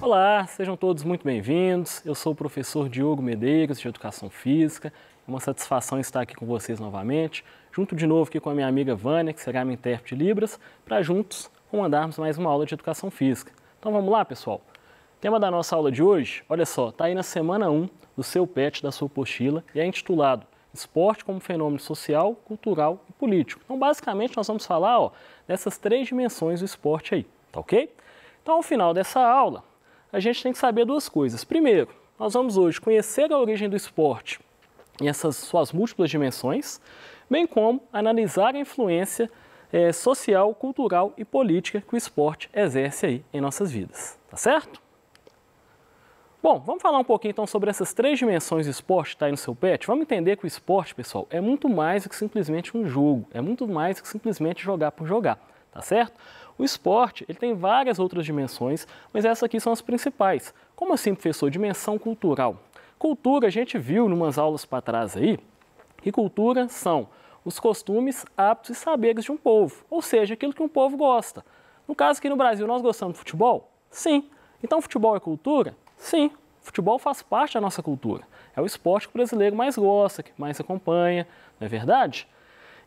Olá, sejam todos muito bem-vindos. Eu sou o professor Diogo Medeiros, de Educação Física. É uma satisfação estar aqui com vocês novamente, junto de novo aqui com a minha amiga Vânia, que será minha intérprete de Libras, para juntos comandarmos mais uma aula de Educação Física. Então vamos lá, pessoal? O tema da nossa aula de hoje, olha só, está aí na semana 1 do seu PET, da sua apostila, e é intitulado Esporte como Fenômeno Social, Cultural e Político. Então, basicamente, nós vamos falar dessas três dimensões do esporte aí, tá ok? Então, ao final dessa aula, a gente tem que saber duas coisas. Primeiro, nós vamos hoje conhecer a origem do esporte em essas suas múltiplas dimensões, bem como analisar a influência social, cultural e política que o esporte exerce aí em nossas vidas, tá certo? Bom, vamos falar um pouquinho então sobre essas três dimensões do esporte que está aí no seu PET. Vamos entender que o esporte, pessoal, é muito mais do que simplesmente um jogo, é muito mais do que simplesmente jogar por jogar, tá certo? O esporte, ele tem várias outras dimensões, mas essas aqui são as principais. Como assim, professor? Dimensão cultural. Cultura, a gente viu em umas aulas para trás aí, que cultura são os costumes, hábitos e saberes de um povo, ou seja, aquilo que um povo gosta. No caso aqui no Brasil, nós gostamos de futebol? Sim. Então, futebol é cultura? Sim. Futebol faz parte da nossa cultura. É o esporte que o brasileiro mais gosta, que mais acompanha, não é verdade?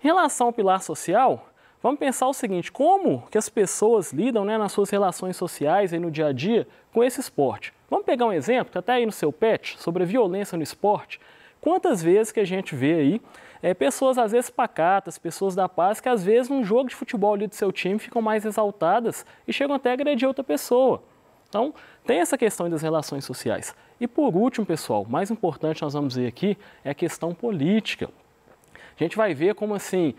Em relação ao pilar social, vamos pensar o seguinte, como que as pessoas lidam nas suas relações sociais aí no dia a dia com esse esporte? Vamos pegar um exemplo, que até aí no seu PET, sobre a violência no esporte. Quantas vezes que a gente vê aí pessoas às vezes pacatas, pessoas da paz, que às vezes num jogo de futebol ali do seu time ficam mais exaltadas e chegam até a agredir outra pessoa. Então, tem essa questão das relações sociais. E por último, pessoal, mais importante nós vamos ver aqui é a questão política. A gente vai ver como assim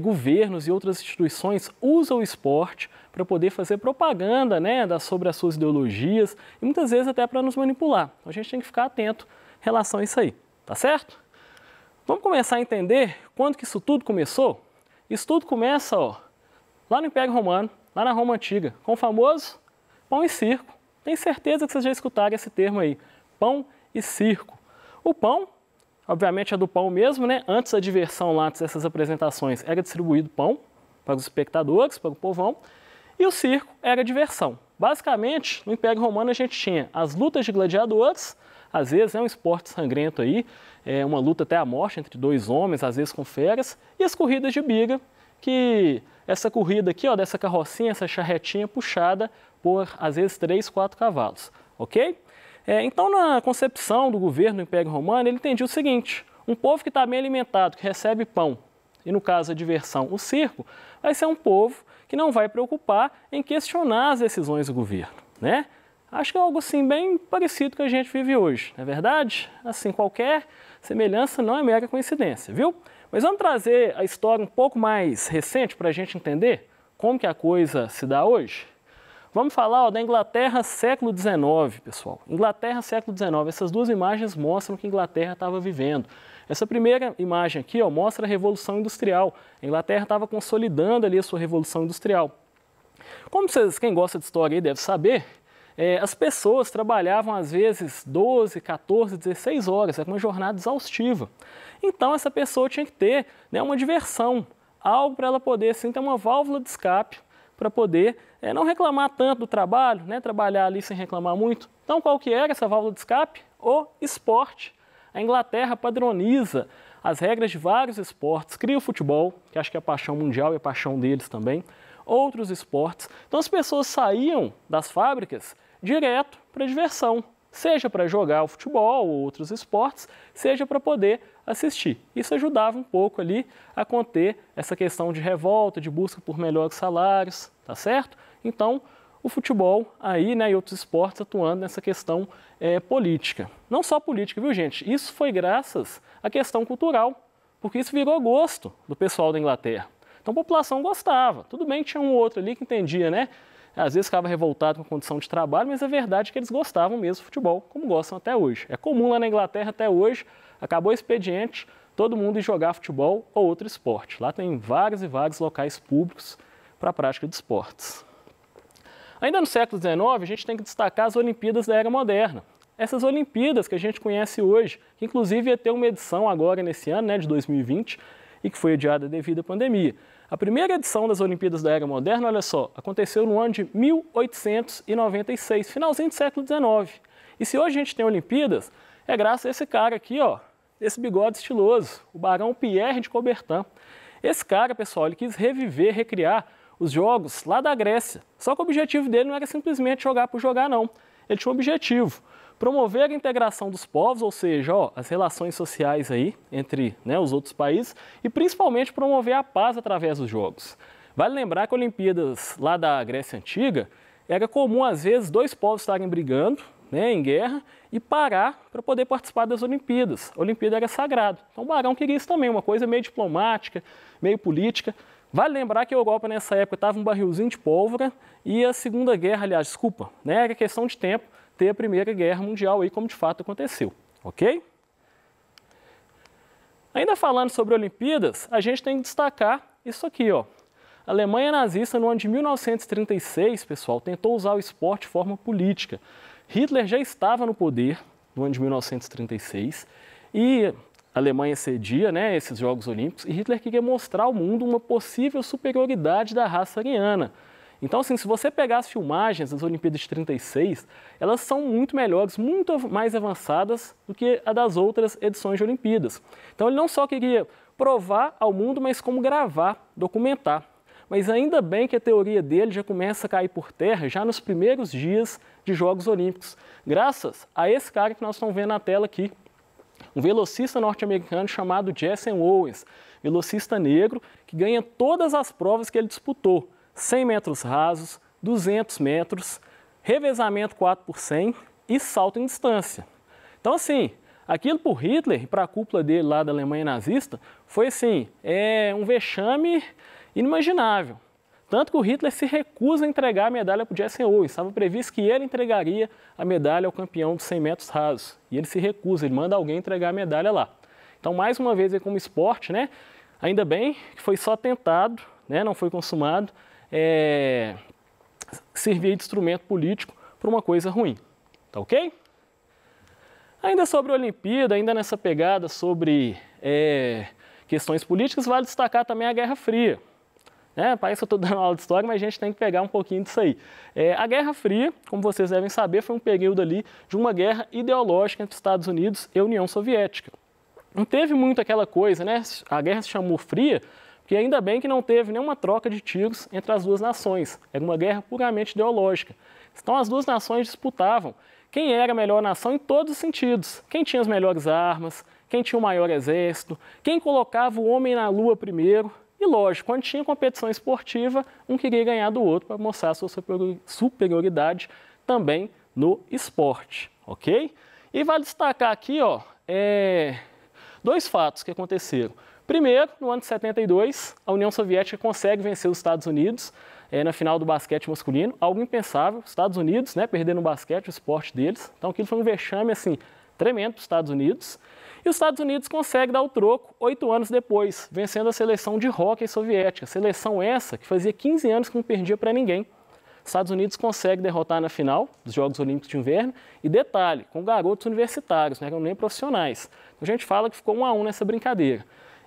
governos e outras instituições usam o esporte para poder fazer propaganda sobre as suas ideologias e muitas vezes até para nos manipular. Então a gente tem que ficar atento em relação a isso aí, tá certo? Vamos começar a entender quando que isso tudo começou? Isso tudo começa lá no Império Romano, lá na Roma Antiga, com o famoso pão e circo. Tenho certeza que vocês já escutaram esse termo aí, pão e circo. O pão, obviamente é do pão mesmo, Antes da diversão lá, antes dessas apresentações, era distribuído pão para os espectadores, para o povão, e o circo era diversão. Basicamente, no Império Romano a gente tinha as lutas de gladiadores, às vezes é um esporte sangrento aí, uma luta até a morte entre dois homens, às vezes com feras, e as corridas de biga, que essa corrida aqui, dessa carrocinha, essa charretinha puxada por, às vezes, 3, 4 cavalos, ok? Então, na concepção do governo do Império Romano, ele entendia o seguinte, um povo que está bem alimentado, que recebe pão, e no caso a diversão, o circo, vai ser um povo que não vai preocupar em questionar as decisões do governo, Acho que é algo assim bem parecido com o que a gente vive hoje, não é verdade? Assim, qualquer semelhança não é mera coincidência, viu? Mas vamos trazer a história um pouco mais recente para a gente entender como que a coisa se dá hoje? Vamos falar da Inglaterra século XIX, pessoal. Inglaterra século XIX, essas duas imagens mostram o que a Inglaterra estava vivendo. Essa primeira imagem aqui mostra a Revolução Industrial. A Inglaterra estava consolidando ali a sua Revolução Industrial. Como quem gosta de história aí deve saber, as pessoas trabalhavam às vezes 12, 14, 16 horas, era uma jornada exaustiva. Então essa pessoa tinha que ter uma diversão, algo para ela poder assim, ter uma válvula de escape, para poder não reclamar tanto do trabalho, trabalhar ali sem reclamar muito. Então qual que era essa válvula de escape? O esporte. A Inglaterra padroniza as regras de vários esportes, cria o futebol, que acho que é a paixão mundial e a paixão deles também, outros esportes. Então as pessoas saíam das fábricas direto para a diversão, seja para jogar o futebol ou outros esportes, seja para poder assistir. Isso ajudava um pouco ali a conter essa questão de revolta, de busca por melhores salários, tá certo? Então, o futebol aí, e outros esportes atuando nessa questão política. Não só política, viu, gente? Isso foi graças à questão cultural, porque isso virou gosto do pessoal da Inglaterra. Então, a população gostava. Tudo bem que tinha um ou outro ali que entendia, Às vezes ficava revoltado com a condição de trabalho, mas a verdade é que eles gostavam mesmo do futebol, como gostam até hoje. É comum lá na Inglaterra até hoje, acabou o expediente, todo mundo ir jogar futebol ou outro esporte. Lá tem vários e vários locais públicos para a prática de esportes. Ainda no século XIX, a gente tem que destacar as Olimpíadas da Era Moderna. Essas Olimpíadas que a gente conhece hoje, que inclusive ia ter uma edição agora nesse ano, de 2020, e que foi adiada devido à pandemia. A primeira edição das Olimpíadas da Era Moderna, olha só, aconteceu no ano de 1896, finalzinho do século XIX. E se hoje a gente tem Olimpíadas, é graças a esse cara aqui, ó, esse bigode estiloso, o Barão Pierre de Coubertin. Esse cara, pessoal, ele quis reviver, recriar os jogos lá da Grécia. Só que o objetivo dele não era simplesmente jogar por jogar, não. Ele tinha um objetivo: promover a integração dos povos, ou seja, ó, as relações sociais aí entre, né, os outros países, e principalmente promover a paz através dos jogos. Vale lembrar que Olimpíadas lá da Grécia Antiga era comum, às vezes, dois povos estarem brigando, né, em guerra, e parar para poder participar das Olimpíadas. A Olimpíada era sagrada. Então o Barão queria isso também, uma coisa meio diplomática, meio política. Vale lembrar que a Europa nessa época estava um barrilzinho de pólvora e a Segunda Guerra, aliás, desculpa, né, era questão de tempo ter a Primeira Guerra Mundial aí, como de fato aconteceu, ok? Ainda falando sobre Olimpíadas, a gente tem que destacar isso aqui, ó. A Alemanha nazista, no ano de 1936, pessoal, tentou usar o esporte de forma política. Hitler já estava no poder no ano de 1936 e a Alemanha cedia, né, esses Jogos Olímpicos, e Hitler queria mostrar ao mundo uma possível superioridade da raça ariana. Então, assim, se você pegar as filmagens das Olimpíadas de 36, elas são muito melhores, muito mais avançadas do que a das outras edições de Olimpíadas. Então, ele não só queria provar ao mundo, mas como gravar, documentar. Mas ainda bem que a teoria dele já começa a cair por terra já nos primeiros dias de Jogos Olímpicos, graças a esse cara que nós estamos vendo na tela aqui, um velocista norte-americano chamado Jesse Owens, velocista negro que ganha todas as provas que ele disputou: 100 metros rasos, 200 metros, revezamento 4x100 e salto em distância. Então, assim, aquilo por Hitler e para a cúpula dele lá da Alemanha nazista foi, assim, um vexame inimaginável. Tanto que o Hitler se recusa a entregar a medalha para o Jesse Owens. Estava previsto que ele entregaria a medalha ao campeão dos 100 metros rasos. E ele se recusa, ele manda alguém entregar a medalha lá. Então, mais uma vez, como esporte, né? Ainda bem que foi só tentado, né? Não foi consumado, servir de instrumento político para uma coisa ruim. Tá ok? Ainda sobre a Olimpíada, ainda nessa pegada sobre questões políticas, vale destacar também a Guerra Fria. Parece que eu estou dando aula de história, mas a gente tem que pegar um pouquinho disso aí. A Guerra Fria, como vocês devem saber, foi um período ali de uma guerra ideológica entre Estados Unidos e a União Soviética. Não teve muito aquela coisa, né? A guerra se chamou Fria, porque ainda bem que não teve nenhuma troca de tiros entre as duas nações. Era uma guerra puramente ideológica. Então as duas nações disputavam quem era a melhor nação em todos os sentidos. Quem tinha as melhores armas, quem tinha o maior exército, quem colocava o homem na lua primeiro. E lógico, quando tinha competição esportiva, um queria ganhar do outro para mostrar a sua superioridade também no esporte, ok? E vale destacar aqui, ó, dois fatos que aconteceram. Primeiro, no ano de 72, a União Soviética consegue vencer os Estados Unidos na final do basquete masculino, algo impensável. Os Estados Unidos, né, perdendo o basquete, o esporte deles. Então aquilo foi um vexame assim, tremendo para os Estados Unidos. E os Estados Unidos conseguem dar o troco 8 anos depois, vencendo a seleção de hóquei soviética. Seleção essa que fazia 15 anos que não perdia para ninguém. Os Estados Unidos conseguem derrotar na final dos Jogos Olímpicos de Inverno. E detalhe, com garotos universitários, não eram nem profissionais. Então a gente fala que ficou 1-1 nessa brincadeira.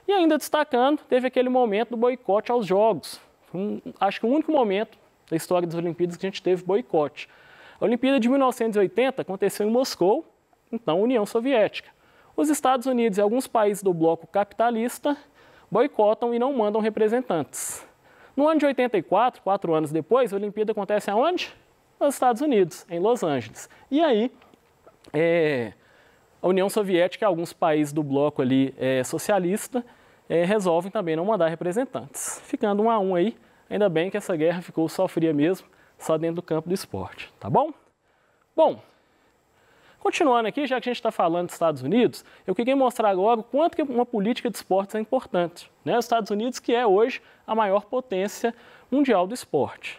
E ainda destacando, teve aquele momento do boicote aos Jogos. Acho que o único momento da história das Olimpíadas que a gente teve boicote. A Olimpíada de 1980 aconteceu em Moscou, então União Soviética. Os Estados Unidos e alguns países do bloco capitalista boicotam e não mandam representantes. No ano de 84, 4 anos depois, a Olimpíada acontece aonde? Nos Estados Unidos, em Los Angeles. E aí, a União Soviética e alguns países do bloco ali socialista resolvem também não mandar representantes. Ficando 1-1 aí, ainda bem que essa guerra ficou só fria mesmo, só dentro do campo do esporte, tá bom? Bom, continuando aqui, já que a gente está falando dos Estados Unidos, eu queria mostrar agora o quanto que uma política de esportes é importante. Os Estados Unidos, que é hoje a maior potência mundial do esporte.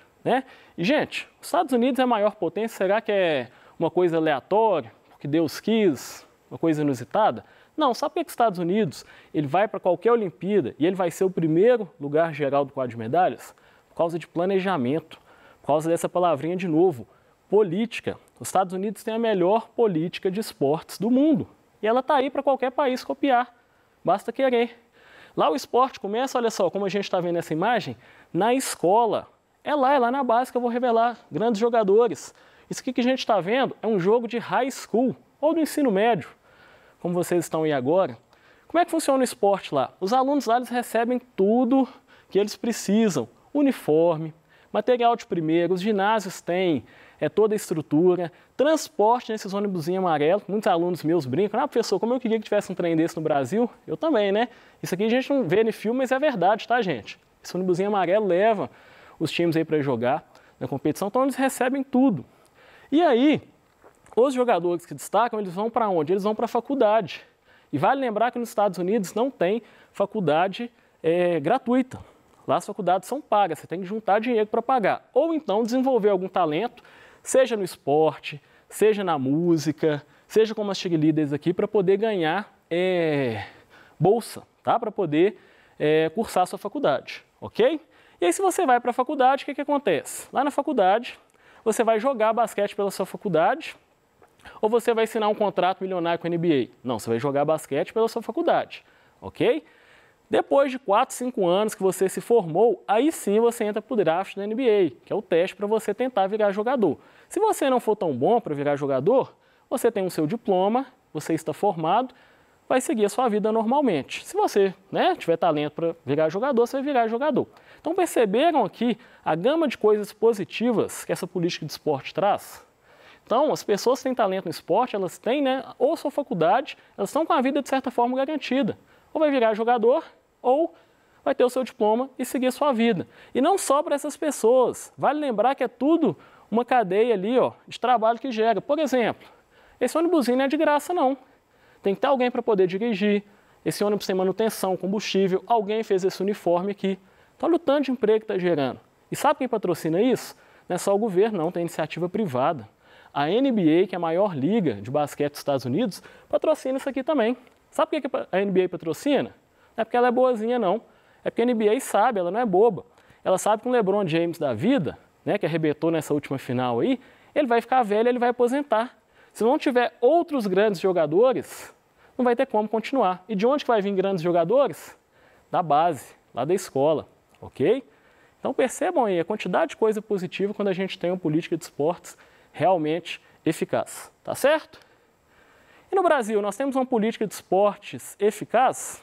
E, gente, os Estados Unidos é a maior potência, será que é uma coisa aleatória, porque Deus quis, uma coisa inusitada? Não, sabe por que os Estados Unidos ele vai para qualquer Olimpíada e ele vai ser o primeiro lugar geral do quadro de medalhas? Por causa de planejamento, por causa dessa palavrinha de novo, política. Os Estados Unidos têm a melhor política de esportes do mundo. E ela está aí para qualquer país copiar. Basta querer. Lá o esporte começa, olha só, como a gente está vendo essa imagem, na escola. É lá na base que eu vou revelar grandes jogadores. Isso aqui que a gente está vendo é um jogo de high school, ou do ensino médio, como vocês estão aí agora. Como é que funciona o esporte lá? Os alunos lá eles recebem tudo que eles precisam. Uniforme, material de primeiro, os ginásios têm toda a estrutura, transporte nesses ônibusinhos amarelos. Muitos alunos meus brincam, professor, como eu queria que tivesse um trem desse no Brasil? Eu também, né? Isso aqui a gente não vê no filme, mas é verdade, tá, gente? Esse ônibusinho amarelo leva os times aí para jogar na competição, então eles recebem tudo. E aí, os jogadores que destacam, eles vão para onde? Eles vão para a faculdade. E vale lembrar que nos Estados Unidos não tem faculdade gratuita. Lá as faculdades são pagas, você tem que juntar dinheiro para pagar. Ou então desenvolver algum talento, seja no esporte, seja na música, seja como as cheerleaders aqui, para poder ganhar bolsa, tá? Para poder cursar a sua faculdade, ok? E aí se você vai para a faculdade, o que acontece? Lá na faculdade, você vai jogar basquete pela sua faculdade, ou você vai assinar um contrato milionário com a NBA? Não, você vai jogar basquete pela sua faculdade, ok? Depois de 4, 5 anos que você se formou, aí sim você entra para o draft da NBA, que é o teste para você tentar virar jogador. Se você não for tão bom para virar jogador, você tem o seu diploma, você está formado, vai seguir a sua vida normalmente. Se você tiver talento para virar jogador, você vai virar jogador. Então perceberam aqui a gama de coisas positivas que essa política de esporte traz? Então, as pessoas que têm talento no esporte, elas têm, ou sua faculdade, elas estão com a vida de certa forma garantida. Ou vai virar jogador, ou vai ter o seu diploma e seguir a sua vida. E não só para essas pessoas. Vale lembrar que é tudo uma cadeia ali, de trabalho que gera. Por exemplo, esse ônibusinho não é de graça, não. Tem que ter alguém para poder dirigir. Esse ônibus tem manutenção, combustível. Alguém fez esse uniforme aqui. Então, olha o tanto de emprego que está gerando. E sabe quem patrocina isso? Não é só o governo, não. Tem iniciativa privada. A NBA, que é a maior liga de basquete dos Estados Unidos, patrocina isso aqui também. Sabe por que a NBA patrocina? Não é porque ela é boazinha, não. É porque a NBA sabe, ela não é boba. Ela sabe que o LeBron James da vida, que arrebentou nessa última final aí, ele vai ficar velho, ele vai aposentar. Se não tiver outros grandes jogadores, não vai ter como continuar. E de onde que vai vir grandes jogadores? Da base, lá da escola, ok? Então percebam aí a quantidade de coisa positiva quando a gente tem uma política de esportes realmente eficaz, tá certo? E no Brasil, nós temos uma política de esportes eficaz?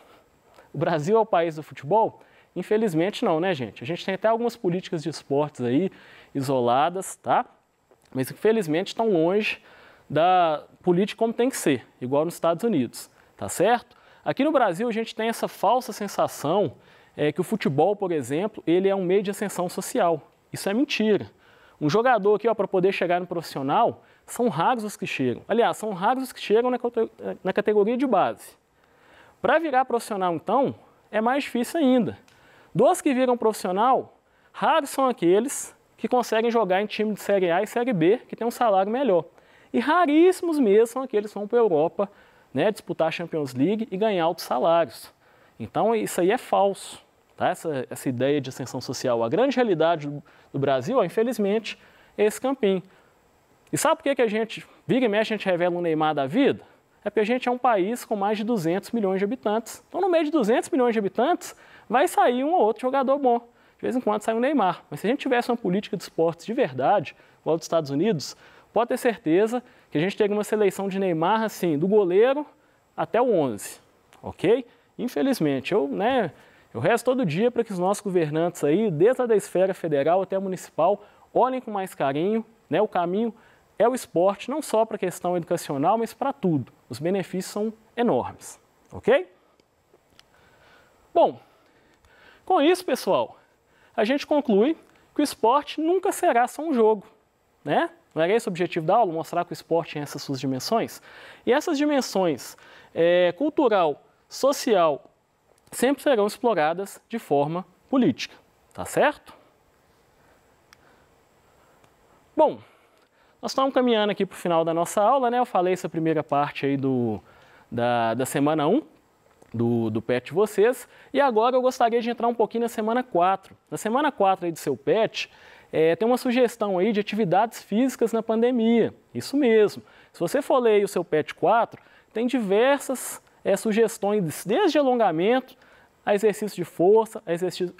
O Brasil é o país do futebol? Infelizmente não, né, gente? A gente tem até algumas políticas de esportes aí, isoladas, tá? Mas infelizmente estão longe da política como tem que ser, igual nos Estados Unidos, tá certo? Aqui no Brasil a gente tem essa falsa sensação que o futebol, por exemplo, ele é um meio de ascensão social. Isso é mentira. Um jogador aqui, para poder chegar no profissional, são raros os que chegam. Aliás, são raros os que chegam na categoria de base. Para virar profissional, então, é mais difícil ainda. Dos que viram profissional, raros são aqueles que conseguem jogar em time de Série A e Série B, que tem um salário melhor. E raríssimos mesmo são aqueles que vão para a Europa, disputar a Champions League e ganhar altos salários. Então, isso aí é falso. Tá? Essa ideia de ascensão social. A grande realidade do Brasil, infelizmente, é esse campinho. E sabe por que a gente, vira e mexe, a gente revela um Neymar da vida? É porque a gente é um país com mais de 200 milhões de habitantes. Então, no meio de 200 milhões de habitantes, vai sair um ou outro jogador bom. De vez em quando sai um Neymar. Mas se a gente tivesse uma política de esportes de verdade, igual dos Estados Unidos, pode ter certeza que a gente teria uma seleção de Neymar, assim, do goleiro até o 11. Ok? Infelizmente, eu rezo todo dia para que os nossos governantes aí, desde a da esfera federal até a municipal, olhem com mais carinho, o caminho é o esporte, não só para a questão educacional, mas para tudo. Os benefícios são enormes, ok? Bom, com isso, pessoal, a gente conclui que o esporte nunca será só um jogo, né? Não era esse o objetivo da aula, mostrar que o esporte tem essas suas dimensões? E essas dimensões cultural, social, sempre serão exploradas de forma política, tá certo? Bom, nós estamos caminhando aqui para o final da nossa aula, Eu falei essa primeira parte aí da semana 1 do PET de vocês, e agora eu gostaria de entrar um pouquinho na semana 4. Na semana 4 aí do seu PET, tem uma sugestão aí de atividades físicas na pandemia, isso mesmo. Se você for ler aí o seu PET 4, tem diversas sugestões, desde alongamento a exercício de força,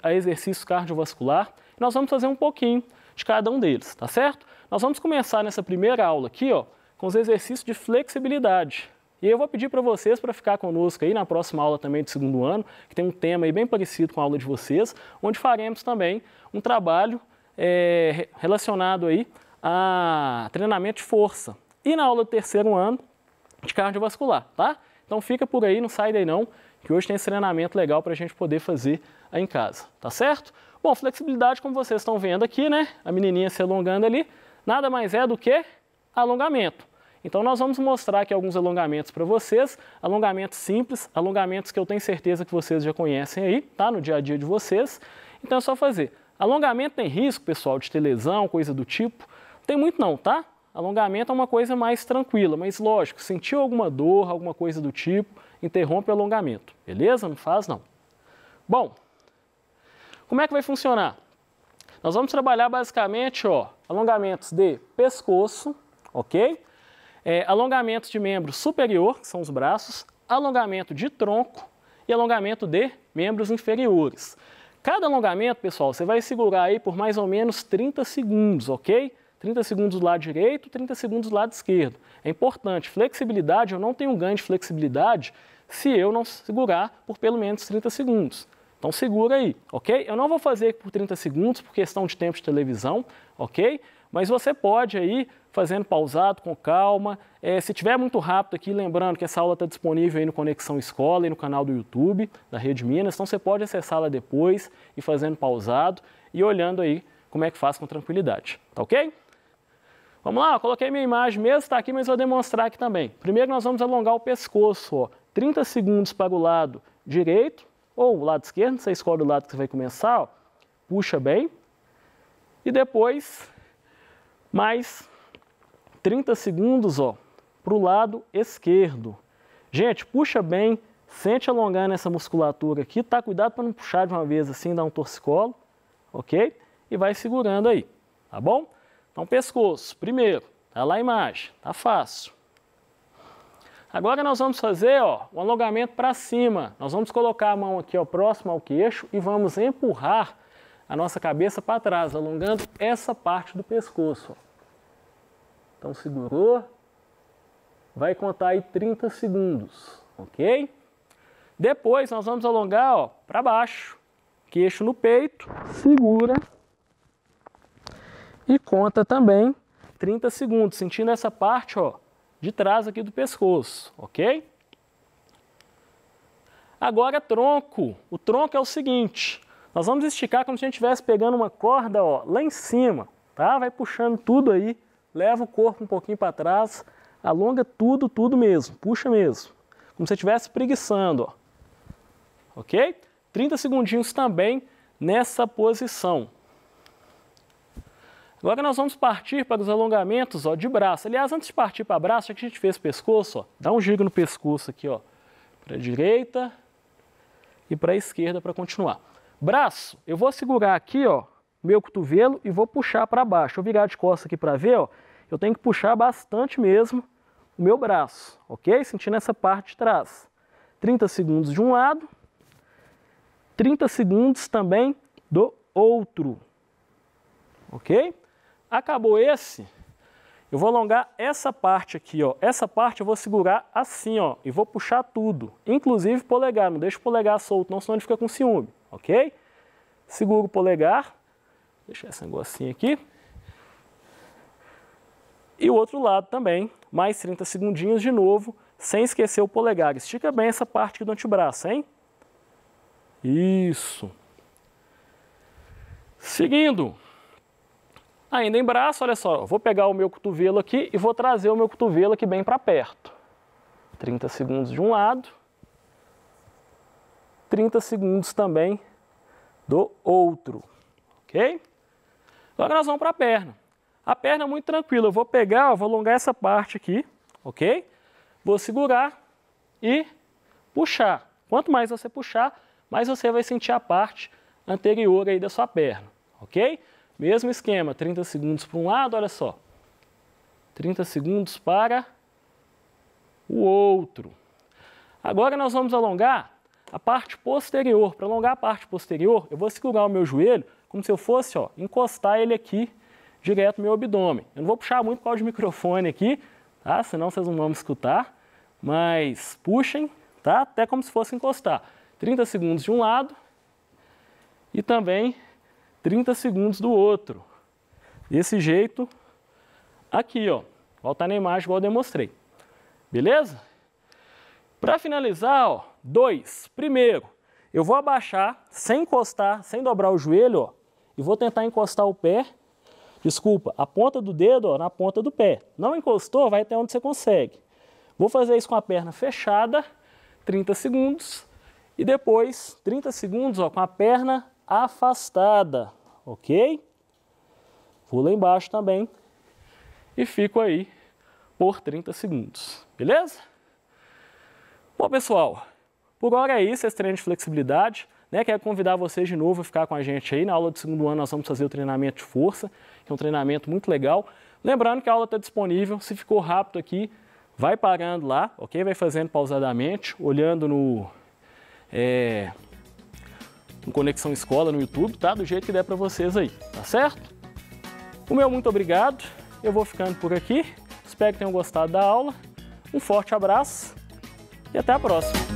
a exercício cardiovascular. Nós vamos fazer um pouquinho de cada um deles, tá certo? Nós vamos começar nessa primeira aula aqui, ó, com os exercícios de flexibilidade. E eu vou pedir para vocês para ficar conosco aí na próxima aula também do segundo ano, que tem um tema aí bem parecido com a aula de vocês, onde faremos também um trabalho relacionado aí a treinamento de força. E na aula do terceiro ano, de cardiovascular, tá? Então fica por aí, não sai daí não, que hoje tem esse treinamento legal para a gente poder fazer aí em casa, tá certo? Bom, flexibilidade, como vocês estão vendo aqui, né? A menininha se alongando ali, nada mais é do que alongamento. Então nós vamos mostrar aqui alguns alongamentos para vocês, alongamentos simples, alongamentos que eu tenho certeza que vocês já conhecem aí, tá? No dia a dia de vocês. Então é só fazer. Alongamento tem risco, pessoal, de ter lesão, coisa do tipo? Não tem muito não, tá? Alongamento é uma coisa mais tranquila, mas lógico, sentiu alguma dor, alguma coisa do tipo, interrompe o alongamento, beleza? Não faz não. Bom, como é que vai funcionar? Nós vamos trabalhar basicamente, ó, alongamentos de pescoço, ok? Alongamentos de membro superior, que são os braços, alongamento de tronco e alongamento de membros inferiores. Cada alongamento, pessoal, você vai segurar aí por mais ou menos 30 segundos, ok? 30 segundos do lado direito, 30 segundos do lado esquerdo. É importante, flexibilidade, eu não tenho ganho de flexibilidade se eu não segurar por pelo menos 30 segundos. Então segura aí, ok? Eu não vou fazer por 30 segundos por questão de tempo de televisão, ok? Mas você pode aí, fazendo pausado, com calma. Se tiver muito rápido aqui, lembrando que essa aula está disponível aí no Conexão Escola e no canal do YouTube da Rede Minas, então você pode acessá-la depois e fazendo pausado e olhando aí como é que faz com tranquilidade, tá ok? Vamos lá, eu coloquei minha imagem mesmo, está aqui, mas vou demonstrar aqui também. Primeiro nós vamos alongar o pescoço, ó, 30 segundos para o lado direito ou o lado esquerdo, você escolhe o lado que você vai começar, ó, puxa bem, e depois mais 30 segundos para o lado esquerdo. Gente, puxa bem, sente alongando essa musculatura aqui, tá? Cuidado para não puxar de uma vez assim, dar um torcicolo, ok? E vai segurando aí, tá bom? Então, pescoço, primeiro, tá lá a imagem, tá fácil. Agora nós vamos fazer, ó, um alongamento para cima. Nós vamos colocar a mão aqui, ó, próximo ao queixo e vamos empurrar a nossa cabeça para trás, alongando essa parte do pescoço, ó. Então, segurou, vai contar aí 30 segundos, ok? Depois, nós vamos alongar, ó, para baixo, queixo no peito, segura e conta também 30 segundos, sentindo essa parte, ó, de trás aqui do pescoço, ok? Agora, tronco. O tronco é o seguinte, nós vamos esticar como se a gente estivesse pegando uma corda, ó, lá em cima, tá? Vai puxando tudo aí, leva o corpo um pouquinho para trás, alonga tudo, tudo mesmo, puxa mesmo, como se você estivesse preguiçando, ó. Ok? 30 segundinhos também nessa posição. Agora nós vamos partir para os alongamentos, ó, de braço. Aliás, antes de partir para braço, já que a gente fez pescoço, ó, dá um giro no pescoço aqui, ó, para a direita e para a esquerda para continuar. Braço, eu vou segurar aqui, ó, meu cotovelo e vou puxar para baixo. Deixa eu virar de costas aqui para ver, ó. Eu tenho que puxar bastante mesmo o meu braço, ok? Sentindo essa parte de trás. 30 segundos de um lado, 30 segundos também do outro, ok? Acabou esse, eu vou alongar essa parte aqui, ó. Essa parte eu vou segurar assim, ó, e vou puxar tudo, inclusive polegar. Não deixa o polegar solto, não, senão ele fica com ciúme, ok? Seguro o polegar, deixa esse negocinho aqui. E o outro lado também, mais 30 segundinhos de novo, sem esquecer o polegar. Estica bem essa parte aqui do antebraço, hein? Isso. Seguindo. Ainda em braço, olha só, eu vou pegar o meu cotovelo aqui e vou trazer o meu cotovelo aqui bem para perto. 30 segundos de um lado. 30 segundos também do outro, ok? Agora nós vamos para a perna. A perna é muito tranquila, eu vou pegar, vou alongar essa parte aqui, ok? Vou segurar e puxar. Quanto mais você puxar, mais você vai sentir a parte anterior aí da sua perna, ok? Mesmo esquema, 30 segundos para um lado, olha só. 30 segundos para o outro. Agora nós vamos alongar a parte posterior. Para alongar a parte posterior, eu vou segurar o meu joelho como se eu fosse, ó, encostar ele aqui direto no meu abdômen. Eu não vou puxar muito por causa do microfone aqui, tá? Senão vocês não vão me escutar, mas puxem, tá? Até como se fosse encostar. 30 segundos de um lado e também 30 segundos do outro. Desse jeito aqui, ó. Voltar na imagem igual eu demonstrei. Beleza? Para finalizar, ó, 2. Primeiro, eu vou abaixar sem encostar, sem dobrar o joelho, ó, e vou tentar encostar o pé, desculpa, a ponta do dedo, ó, na ponta do pé. Não encostou, vai até onde você consegue. Vou fazer isso com a perna fechada, 30 segundos, e depois 30 segundos, ó, com a perna afastada, ok? Vou lá embaixo também e fico aí por 30 segundos, beleza? Bom, pessoal, por agora é isso, esse treino de flexibilidade, né? Quero convidar vocês de novo a ficar com a gente aí. Na aula do segundo ano nós vamos fazer o treinamento de força, que é um treinamento muito legal. Lembrando que a aula está disponível, se ficou rápido aqui, vai parando lá, ok? Vai fazendo pausadamente, olhando no Conexão Escola no YouTube, tá? Do jeito que der para vocês aí, tá certo? O meu muito obrigado, eu vou ficando por aqui, espero que tenham gostado da aula, um forte abraço e até a próxima!